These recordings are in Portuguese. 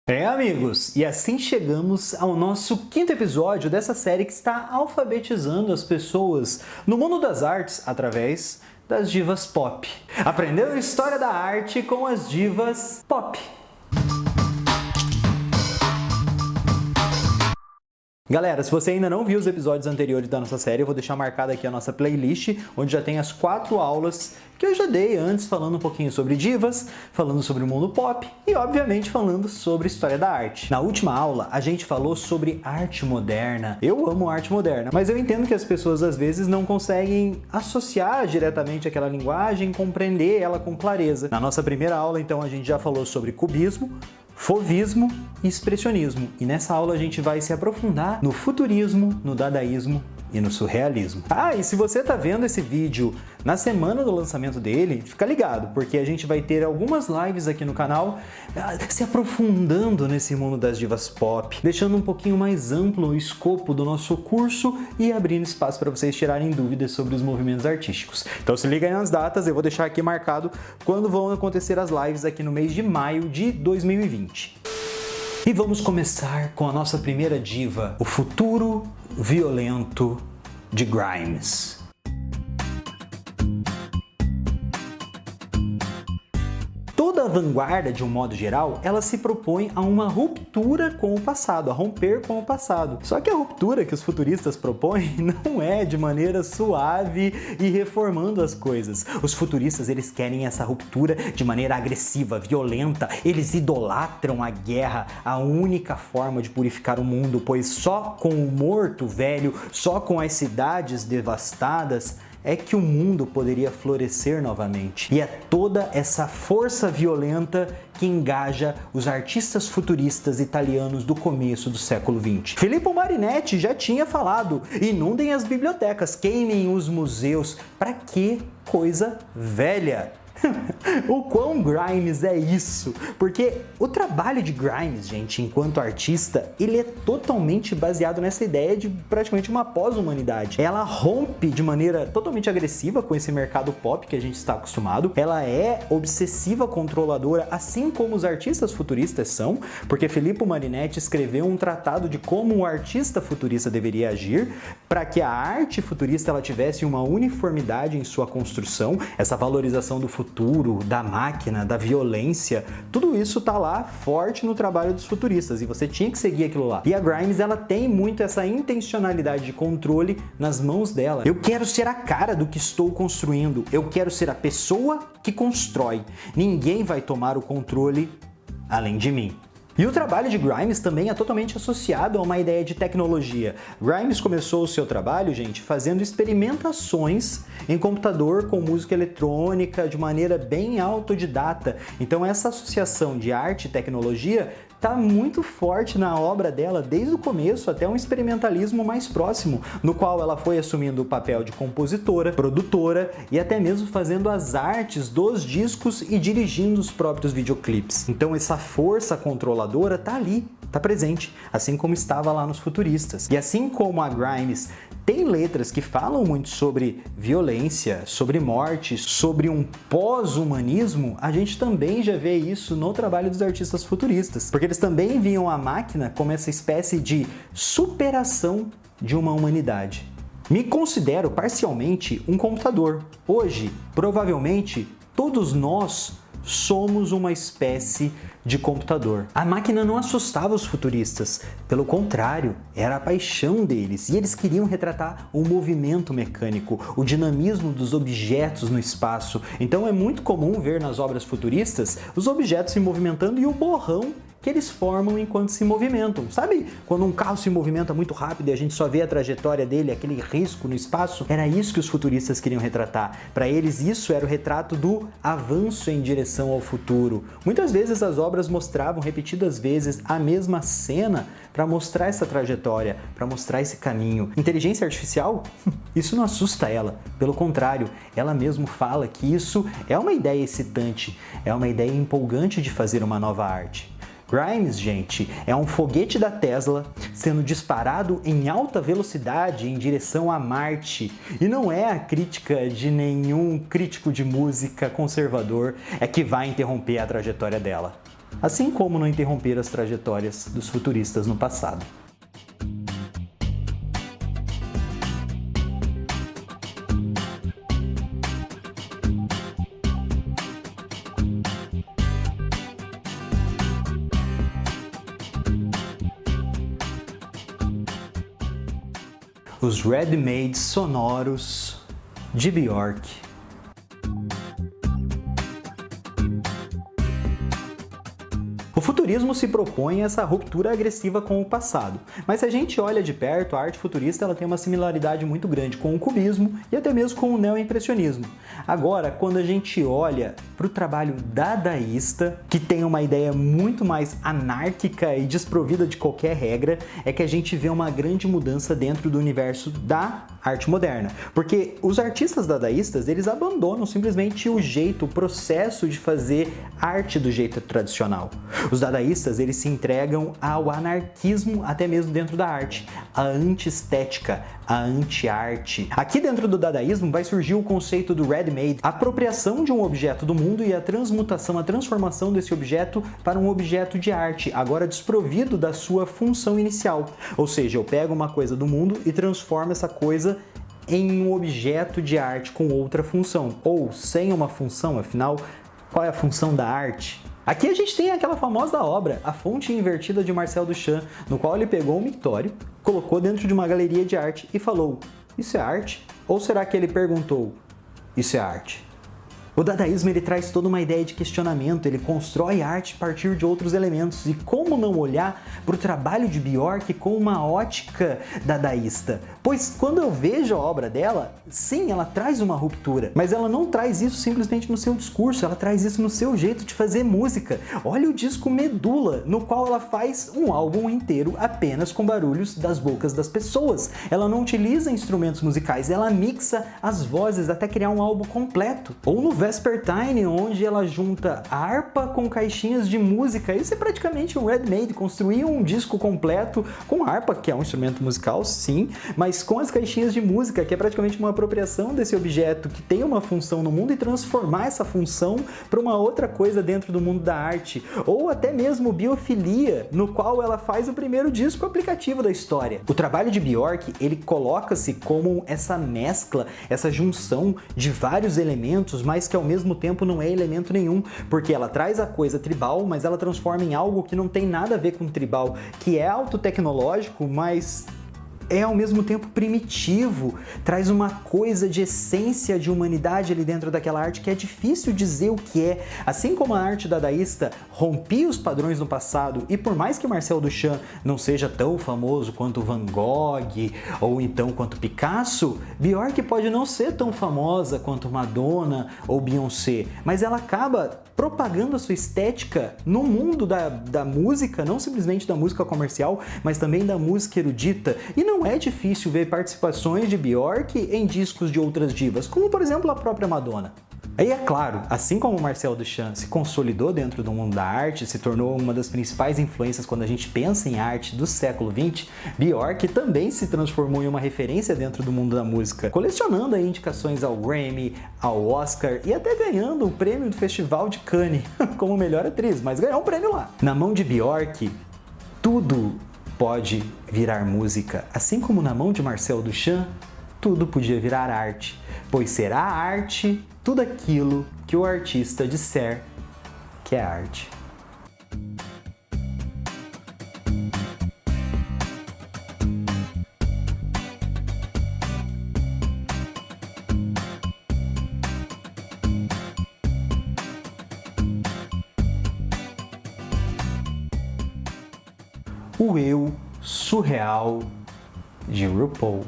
Amigos, e assim chegamos ao nosso quinto episódio dessa série que está alfabetizando as pessoas no mundo das artes através das divas pop. Aprendeu a história da arte com as divas pop. Galera, se você ainda não viu os episódios anteriores da nossa série, eu vou deixar marcada aqui a nossa playlist, onde já tem as 4 aulas que eu já dei antes, falando um pouquinho sobre divas, falando sobre o mundo pop e, obviamente, falando sobre história da arte. Na última aula, a gente falou sobre arte moderna. Eu amo arte moderna, mas eu entendo que as pessoas, às vezes, não conseguem associar diretamente aquela linguagem, compreender ela com clareza. Na nossa primeira aula, então, a gente já falou sobre cubismo, fauvismo e expressionismo. E nessa aula a gente vai se aprofundar no futurismo, no dadaísmo e no surrealismo. E se você tá vendo esse vídeo na semana do lançamento dele, fica ligado, porque a gente vai ter algumas lives aqui no canal se aprofundando nesse mundo das divas pop, deixando um pouquinho mais amplo o escopo do nosso curso e abrindo espaço para vocês tirarem dúvidas sobre os movimentos artísticos. Então se liga aí nas datas, eu vou deixar aqui marcado quando vão acontecer as lives aqui no mês de maio de 2020. E vamos começar com a nossa primeira diva, o futuro violento de Grimes. Toda a vanguarda, de um modo geral, ela se propõe a uma ruptura com o passado, a romper com o passado. Só que a ruptura que os futuristas propõem não é de maneira suave e reformando as coisas. Os futuristas, eles querem essa ruptura de maneira agressiva, violenta. Eles idolatram a guerra, a única forma de purificar o mundo, pois só com o morto velho, só com as cidades devastadas, é que o mundo poderia florescer novamente. E é toda essa força violenta que engaja os artistas futuristas italianos do começo do século XX. Filippo Marinetti já tinha falado: inundem as bibliotecas, queimem os museus. Para que coisa velha? O quão Grimes é isso? Porque o trabalho de Grimes, gente, enquanto artista, ele é totalmente baseado nessa ideia de praticamente uma pós-humanidade. Ela rompe de maneira totalmente agressiva com esse mercado pop que a gente está acostumado. Ela é obsessiva, controladora, assim como os artistas futuristas são, porque Filippo Marinetti escreveu um tratado de como o artista futurista deveria agir para que a arte futurista ela tivesse uma uniformidade em sua construção, essa valorização do futuro, da máquina, da violência, tudo isso tá lá forte no trabalho dos futuristas e você tinha que seguir aquilo lá. E a Grimes, ela tem muito essa intencionalidade de controle nas mãos dela. Eu quero ser a cara do que estou construindo, eu quero ser a pessoa que constrói. Ninguém vai tomar o controle além de mim. E o trabalho de Grimes também é totalmente associado a uma ideia de tecnologia. Grimes começou o seu trabalho, gente, fazendo experimentações em computador com música eletrônica de maneira bem autodidata. Então essa associação de arte e tecnologia está muito forte na obra dela desde o começo até um experimentalismo mais próximo, no qual ela foi assumindo o papel de compositora, produtora e até mesmo fazendo as artes dos discos e dirigindo os próprios videoclipes. Então essa força controladora tá ali, tá presente, assim como estava lá nos futuristas. E assim como a Grimes tem letras que falam muito sobre violência, sobre morte, sobre um pós-humanismo, a gente também já vê isso no trabalho dos artistas futuristas, porque eles também viam a máquina como essa espécie de superação de uma humanidade. Me considero parcialmente um computador. Hoje, provavelmente, todos nós somos uma espécie de computador. A máquina não assustava os futuristas, pelo contrário, era a paixão deles e eles queriam retratar o movimento mecânico, o dinamismo dos objetos no espaço. Então é muito comum ver nas obras futuristas os objetos se movimentando e o borrão que eles formam enquanto se movimentam. Sabe quando um carro se movimenta muito rápido e a gente só vê a trajetória dele, aquele risco no espaço? Era isso que os futuristas queriam retratar. Para eles, isso era o retrato do avanço em direção ao futuro. Muitas vezes as obras mostravam repetidas vezes a mesma cena para mostrar essa trajetória, para mostrar esse caminho. Inteligência artificial? Isso não assusta ela. Pelo contrário, ela mesmo fala que isso é uma ideia excitante, é uma ideia empolgante de fazer uma nova arte. Grimes, gente, é um foguete da Tesla sendo disparado em alta velocidade em direção a Marte. E não é a crítica de nenhum crítico de música conservador que vai interromper a trajetória dela. assim como não interromper as trajetórias dos futuristas no passado. Os ready-made sonoros de Björk. O futurismo se propõe a essa ruptura agressiva com o passado, mas se a gente olha de perto, a arte futurista ela tem uma similaridade muito grande com o cubismo e até mesmo com o neoimpressionismo. Agora, quando a gente olha para o trabalho dadaísta, que tem uma ideia muito mais anárquica e desprovida de qualquer regra, é que a gente vê uma grande mudança dentro do universo da arte moderna. Porque os artistas dadaístas, eles abandonam simplesmente o jeito, o processo de fazer arte do jeito tradicional. Os dadaístas, eles se entregam ao anarquismo até mesmo dentro da arte, a anti-estética, a anti-arte. Aqui dentro do dadaísmo vai surgir o conceito do ready-made, a apropriação de um objeto do mundo e a transmutação, a transformação desse objeto para um objeto de arte, agora desprovido da sua função inicial. Ou seja, eu pego uma coisa do mundo e transformo essa coisa em um objeto de arte com outra função, ou sem uma função, afinal, qual é a função da arte? Aqui a gente tem aquela famosa obra, A Fonte Invertida de Marcel Duchamp, no qual ele pegou um mictório, colocou dentro de uma galeria de arte e falou: isso é arte? Ou será que ele perguntou: isso é arte? O dadaísmo ele traz toda uma ideia de questionamento, ele constrói arte a partir de outros elementos. E como não olhar para o trabalho de Björk com uma ótica dadaísta? Pois quando eu vejo a obra dela, sim, ela traz uma ruptura, mas ela não traz isso simplesmente no seu discurso, ela traz isso no seu jeito de fazer música. Olha o disco Medula, no qual ela faz um álbum inteiro apenas com barulhos das bocas das pessoas. Ela não utiliza instrumentos musicais, ela mixa as vozes até criar um álbum completo. Ou no Vespertine, onde ela junta harpa com caixinhas de música. Isso é praticamente um ready-made, construir um disco completo com harpa, que é um instrumento musical, sim, mas com as caixinhas de música, que é praticamente uma apropriação desse objeto que tem uma função no mundo e transformar essa função para uma outra coisa dentro do mundo da arte. Ou até mesmo Biofilia, no qual ela faz o primeiro disco aplicativo da história. O trabalho de Björk, ele coloca-se como essa mescla, essa junção de vários elementos, mas que ao mesmo tempo não é elemento nenhum, porque ela traz a coisa tribal, mas ela transforma em algo que não tem nada a ver com tribal, que é autotecnológico, mas é ao mesmo tempo primitivo, traz uma coisa de essência de humanidade ali dentro daquela arte que é difícil dizer o que é. Assim como a arte dadaísta rompia os padrões do passado, e por mais que Marcel Duchamp não seja tão famoso quanto Van Gogh ou então quanto Picasso, Björk pode não ser tão famosa quanto Madonna ou Beyoncé, mas ela acaba propagando a sua estética no mundo da música, não simplesmente da música comercial, mas também da música erudita. E não é difícil ver participações de Björk em discos de outras divas, como por exemplo a própria Madonna. E é claro, assim como Marcel Duchamp se consolidou dentro do mundo da arte, se tornou uma das principais influências quando a gente pensa em arte do século XX, Björk também se transformou em uma referência dentro do mundo da música, colecionando aí indicações ao Grammy, ao Oscar e até ganhando o prêmio do Festival de Cannes como melhor atriz, mas ganhou um prêmio lá. Na mão de Björk, tudo pode virar música, assim como na mão de Marcel Duchamp, tudo podia virar arte, pois será arte tudo aquilo que o artista disser que é arte. O eu surreal de RuPaul.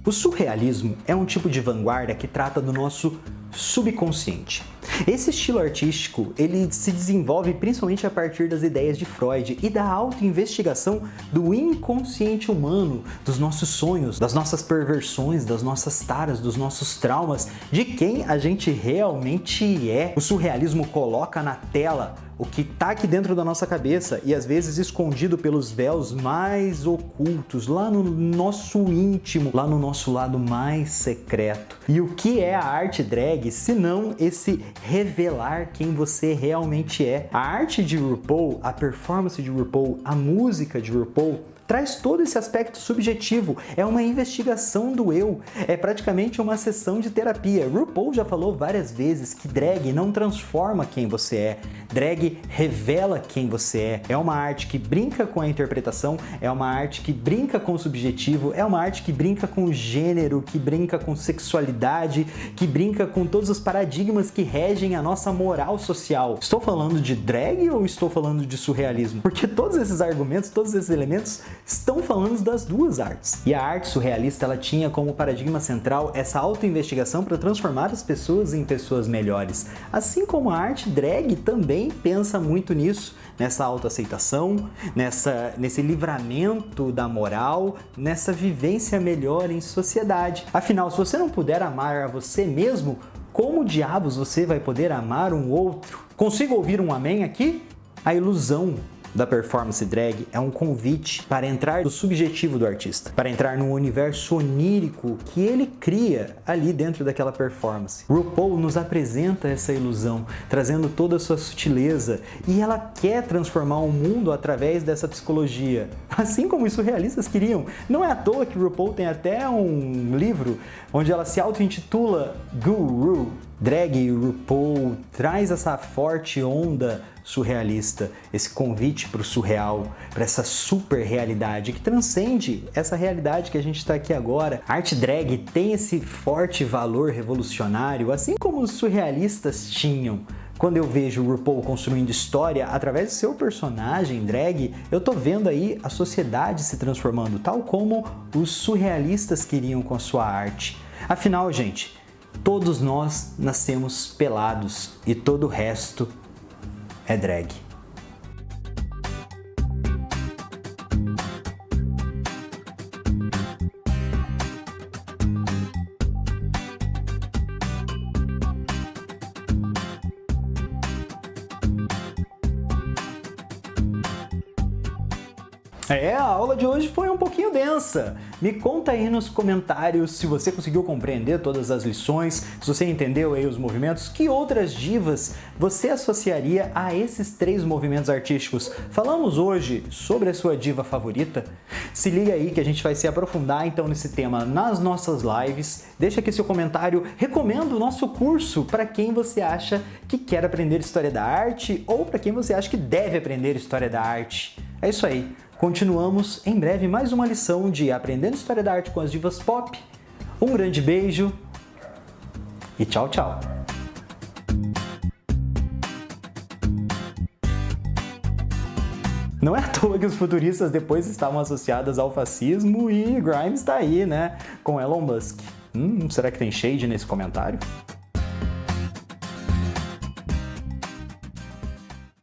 O surrealismo é um tipo de vanguarda que trata do nosso subconsciente. Esse estilo artístico, ele se desenvolve principalmente a partir das ideias de Freud e da autoinvestigação do inconsciente humano, dos nossos sonhos, das nossas perversões, das nossas taras, dos nossos traumas, de quem a gente realmente é. O surrealismo coloca na tela o que tá aqui dentro da nossa cabeça e às vezes escondido pelos véus mais ocultos, lá no nosso íntimo, lá no nosso lado mais secreto. E o que é a arte drag, se não esse revelar quem você realmente é? A arte de RuPaul, a performance de RuPaul, a música de RuPaul, traz todo esse aspecto subjetivo, é uma investigação do eu, é praticamente uma sessão de terapia. RuPaul já falou várias vezes que drag não transforma quem você é, drag revela quem você é uma arte que brinca com a interpretação, é uma arte que brinca com o subjetivo, é uma arte que brinca com o gênero, que brinca com sexualidade, que brinca com todos os paradigmas que regem a nossa moral social. Estou falando de drag ou estou falando de surrealismo? Porque todos esses argumentos, todos esses elementos estão falando das duas artes. E a arte surrealista, ela tinha como paradigma central essa autoinvestigação para transformar as pessoas em pessoas melhores. Assim como a arte drag também pensa muito nisso, nessa autoaceitação, nesse livramento da moral, nessa vivência melhor em sociedade. Afinal, se você não puder amar a você mesmo, como diabos você vai poder amar um outro? Consigo ouvir um amém aqui? A ilusão da performance drag é um convite para entrar no subjetivo do artista, para entrar no universo onírico que ele cria ali dentro daquela performance. RuPaul nos apresenta essa ilusão, trazendo toda a sua sutileza, e ela quer transformar o mundo através dessa psicologia, assim como os surrealistas queriam. Não é à toa que RuPaul tem até um livro onde ela se auto-intitula Guru. Drag RuPaul traz essa forte onda surrealista, esse convite para o surreal, para essa super realidade que transcende essa realidade que a gente está aqui agora. A arte drag tem esse forte valor revolucionário, assim como os surrealistas tinham. Quando eu vejo o RuPaul construindo história através do seu personagem drag, eu tô vendo aí a sociedade se transformando, tal como os surrealistas queriam com a sua arte. Afinal, gente, todos nós nascemos pelados e todo o resto é drag. A aula de hoje foi um pouquinho densa. Me conta aí nos comentários se você conseguiu compreender todas as lições, se você entendeu aí os movimentos, que outras divas você associaria a esses 3 movimentos artísticos. Falamos hoje sobre a sua diva favorita? Se liga aí que a gente vai se aprofundar então nesse tema nas nossas lives. Deixa aqui seu comentário, recomendo o nosso curso para quem você acha que quer aprender História da Arte ou para quem você acha que deve aprender História da Arte. É isso aí. Continuamos em breve mais uma lição de Aprendendo História da Arte com as Divas Pop. Um grande beijo e tchau, tchau! Não é à toa que os futuristas depois estavam associados ao fascismo e Grimes está aí, né? Com Elon Musk. Será que tem shade nesse comentário?